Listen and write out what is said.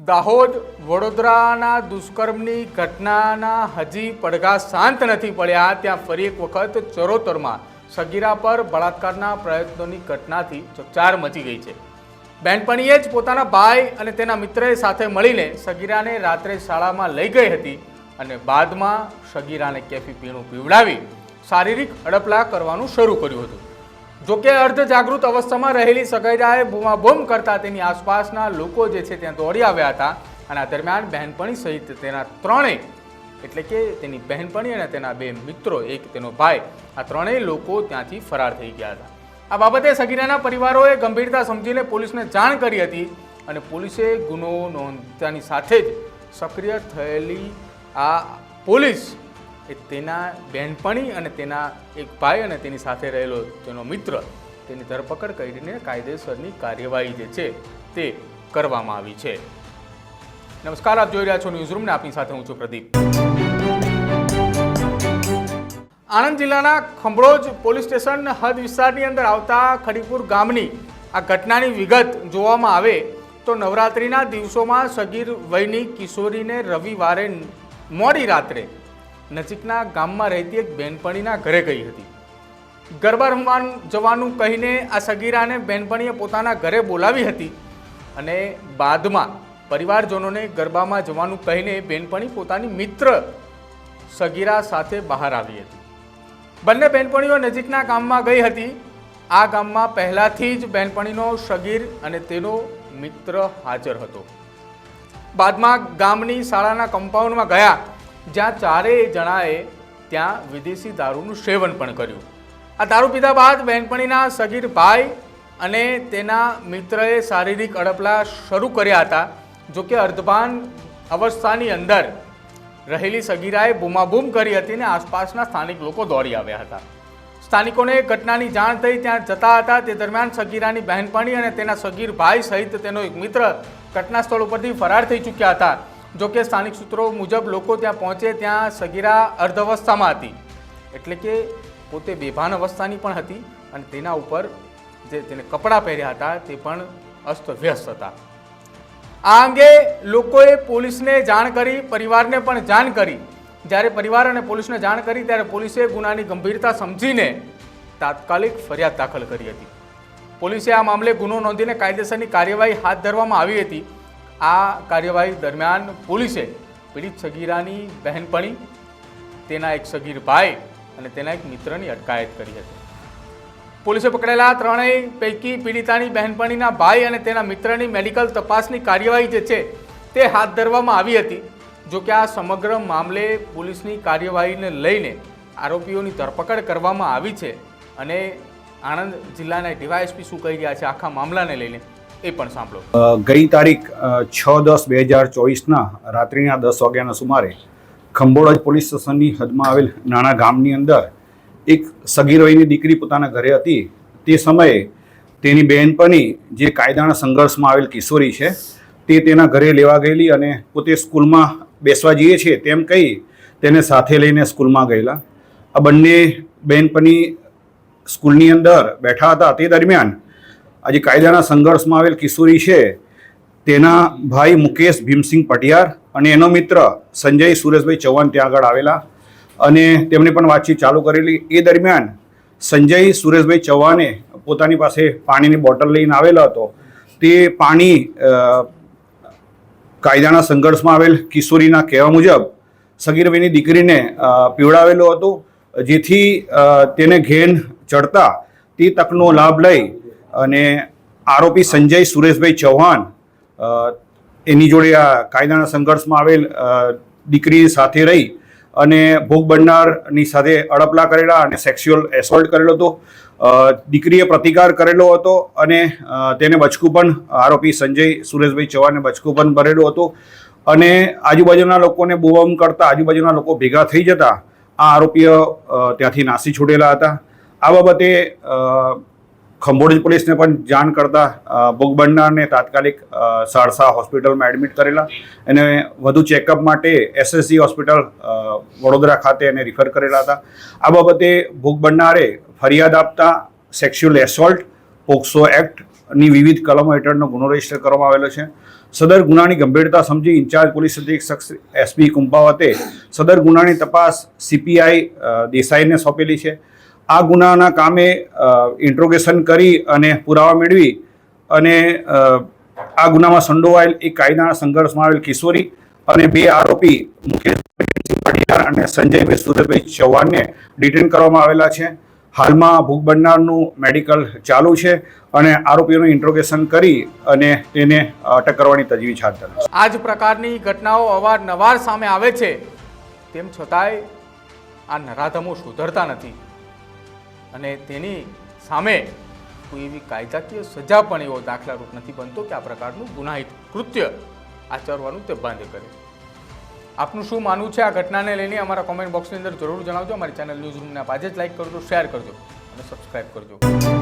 દાહોદ વડોદરાના દુષ્કર્મની ઘટનાના હજી પડઘા શાંત નથી પડ્યા ત્યાં ફરી એક વખત ચરોતરમાં સગીરા પર બળાત્કારના પ્રયત્નોની ઘટનાથી ચકચાર મચી ગઈ છે। બહેનપણીએ જ પોતાના ભાઈ અને તેના મિત્રએ સાથે મળીને સગીરાને રાત્રે શાળામાં લઈ ગઈ હતી અને બાદમાં સગીરાને કેફી પીણું પીવડાવી શારીરિક અડપલા કરવાનું શરૂ કર્યું હતું। જોકે અર્ધ જાગૃત અવસ્થામાં રહેલી સગીરાએ બૂમાબૂમ કરતા તેની આસપાસના લોકો જે છે ત્યાં દોડી આવ્યા હતા અને આ દરમિયાન બહેનપણી સહિત તેના ત્રણેય એટલે કે તેની બહેનપણી અને તેના બે મિત્રો એક તેનો ભાઈ આ ત્રણેય લોકો ત્યાંથી ફરાર થઈ ગયા હતા। આ બાબતે સગીરાના પરિવારોએ ગંભીરતા સમજીને પોલીસને જાણ કરી હતી અને પોલીસે ગુનો નોંધતાની સાથે જ સક્રિય થયેલી આ પોલીસ એ તેના બહેનપણી અને તેના એક ભાઈ અને તેની સાથે રહેલો તેનો મિત્ર તેની ધરપકડ કરીને કાયદેસરની કાર્યવાહી જે છે તે કરવામાં આવી છે। નમસ્કાર, આપ જોઈ રહ્યા છો ન્યૂઝ રૂમ ને આપની સાથે હું છું પ્રદીપ। આણંદ જિલ્લાના ખંભળોજ પોલીસ સ્ટેશન હદ વિસ્તારની અંદર આવતા ખડીપુર ગામની આ ઘટનાની વિગત જોવામાં આવે તો નવરાત્રિના દિવસોમાં સગીર વયની કિશોરીને રવિવારે મોડી રાત્રે નજીકના ગામમાં રહેતી એક બહેનપણીના ઘરે ગઈ હતી। ગરબા રમવા જવાનું કહીને આ સગીરાને બહેનપણીએ પોતાના ઘરે બોલાવી હતી અને બાદમાં પરિવારજનોને ગરબામાં જવાનું કહીને બહેનપણી પોતાની મિત્ર સગીરા સાથે બહાર આવી હતી। બંને બહેનપણીઓ નજીકના ગામમાં ગઈ હતી। આ ગામમાં પહેલાથી જ બહેનપણીનો સગીર અને તેનો મિત્ર હાજર હતો। બાદમાં ગામની શાળાના કમ્પાઉન્ડમાં ગયા જ્યાં ચારેય જણાએ ત્યાં વિદેશી દારૂનું સેવન પણ કર્યું। આ દારૂ પીધા બાદ બહેનપણીના સગીર ભાઈ અને તેના મિત્રએ શારીરિક અડપલા શરૂ કર્યા હતા। જોકે અર્ધભાન અવસ્થાની અંદર રહેલી સગીરાએ બૂમાબૂમ કરી હતી અને આસપાસના સ્થાનિક લોકો દોડી આવ્યા હતા। સ્થાનિકોને ઘટનાની જાણ થઈ ત્યાં જતા હતા તે દરમિયાન સગીરાની બહેનપણી અને તેના સગીર ભાઈ સહિત તેનો એક મિત્ર ઘટના સ્થળ ઉપરથી ફરાર થઈ ચૂક્યા હતા। જોકે સ્થાનિક સૂત્રો મુજબ લોકો ત્યાં પહોંચે ત્યાં સગીરા અર્ધ અવસ્થામાં હતી એટલે કે પોતે બેભાન અવસ્થાની પણ હતી અને તેના ઉપર જે તેને કપડાં પહેર્યા હતા તે પણ અસ્તવ્યસ્ત હતા। આ અંગે લોકોએ પોલીસને જાણ કરી, પરિવારને પણ જાણ કરી। જ્યારે પરિવાર અને પોલીસને જાણ કરી ત્યારે પોલીસે ગુનાની ગંભીરતા સમજીને તાત્કાલિક ફરિયાદ દાખલ કરી હતી। પોલીસે આ મામલે ગુનો નોંધીને કાયદેસરની કાર્યવાહી હાથ ધરવામાં આવી હતી। આ કાર્યવાહી દરમિયાન પોલીસે પીડિત સગીરાની બહેનપણી, તેના એક સગીર ભાઈ અને તેના એક મિત્રની અટકાયત કરી હતી। પોલીસે પકડેલા ત્રણેય પૈકી પીડિતાની બહેનપણીના ભાઈ અને તેના મિત્રની મેડિકલ તપાસની કાર્યવાહી જે છે તે હાથ ધરવામાં આવી હતી। જોકે આ સમગ્ર મામલે પોલીસની કાર્યવાહીને લઈને આરોપીઓની ધરપકડ કરવામાં આવી છે અને આણંદ જિલ્લાના ડીવાયએસપી શું કહી રહ્યા છે આખા મામલાને લઈને એ પણ સાંભળો। ગઈ તારીખ 6/10/2024ના રાત્રિના 10 વાગ્યાના સુમારે ખંભોળજ પોલીસ સ્ટેશનની હદમાં આવેલ નાના ગામની અંદર એક સગીર વયની દીકરી પોતાના ઘરે હતી। તે સમયે તેની બહેનપણી જે કાયદાના સંઘર્ષમાં આવેલ કિશોરી છે તે તેના ઘરે લેવા ગયેલી અને પોતે સ્કૂલમાં બેસવા જઈએ છીએ તેમ કહી તેને સાથે લઈને સ્કૂલમાં ગયેલા। આ બંને બહેનપણી સ્કૂલની અંદર બેઠા હતા તે દરમિયાન આજે કાયદાના સંઘર્ષમાં આવેલ કિશોરી છે તેના ભાઈ મુકેશ ભીમસિંહ પટિયાર અને એનો મિત્ર સંજય સુરેશભાઈ ચૌહાણ ત્યાં આગળ આવેલા અને તેમણે પણ વાતચીત ચાલુ કરેલી। એ દરમિયાન સંજય સુરેશભાઈ ચૌહાણે પોતાની પાસે પાણીની બોટલ લઈને આવેલો હતો। તે પાણી કાયદાના સંઘર્ષમાં આવેલ કિશોરીના કહેવા મુજબ સગીર વયની દીકરીને પીવડાવેલો હતો જેથી તેને ઘેન ચડતા તે તકનો લાભ લઈ અને આરોપી સંજય સુરેશભાઈ ચૌહાણ એની જોડે આ કાયદાના સંઘર્ષમાં આવેલ દીકરી સાથે રહી અને ભોગ બનનારની સાથે અડપલા કરેલા અને સેક્સ્યુઅલ એસોલ્ટ કરેલો હતો। દીકરીએ પ્રતિકાર કરેલો હતો અને તેને બચકું પણ આરોપી સંજય સુરેશભાઈ ચૌહાણને બચકું પણ ભરેલું હતું અને આજુબાજુના લોકોને બૂમાબૂમ કરતા આજુબાજુના લોકો ભેગા થઈ જતા આ આરોપીઓ ત્યાંથી નાસી છૂટેલા હતા। આ બાબતે ખંભોળજ પોલીસને પણ જાણ કરતા ભોગ બનનારને તાત્કાલિક સારસા હોસ્પિટલમાં એડમિટ કરેલા અને વધુ ચેકઅપ માટે એસએસજી હોસ્પિટલ વડોદરા ખાતે એને રિફર કરેલા હતા। આ બાબતે ભોગ બનનારે ફરિયાદ આપતા સેક્સ્યુઅલ એસોલ્ટ પોક્સો એક્ટની વિવિધ કલમો હેઠળનો ગુનો રજીસ્ટર કરવામાં આવેલો છે। સદર ગુનાની ગંભીરતા સમજી ઇન્ચાર્જ પોલીસ અધિક્ષક એસપી કુંભાવતે સદર ગુનાની તપાસ સીપીઆઈ દેસાઈને સોંપેલી છે. આ ગુનાના કામે ઇન્ટ્રોગેશન કરી અને પુરાવા મેળવી અને આ ગુનામાં સંડોવાયેલ એક કાયદાના સંઘર્ષમાં આવેલ કિશોરી અને 2 આરોપી મુકેશ પટિયાર અને સંજયભાઈ સુરતભાઈ ચૌહાણને ડિટેન કરવામાં આવેલા છે. હાલમાં ભોગ બનનારનું મેડિકલ ચાલુ છે અને આરોપીઓનું ઇન્ટ્રોગેશન કરી અને તેને અટક કરવાની તજવીજ હાથ ધરી છે. આ જ પ્રકારની ઘટનાઓ અવારનવાર સામે આવે છે, તેમ છતાંય આ નરાધમો સુધરતા નથી અને તેની સામે કોઈ એવી કાયદાકીય સજા પણ એવો દાખલારૂપ નથી બનતો કે આ પ્રકારનું ગુનાહિત કૃત્ય આચરવાનું તે બંધ કરે. આપનું શું માનવું છે આ ઘટનાને લઈને અમારા કોમેન્ટ બોક્સની અંદર જરૂર જણાવજો. અમારી ચેનલ ન્યૂઝ રૂમને આપ આજે જ લાઈક કરજો, શેર કરજો અને સબસ્ક્રાઈબ કરજો.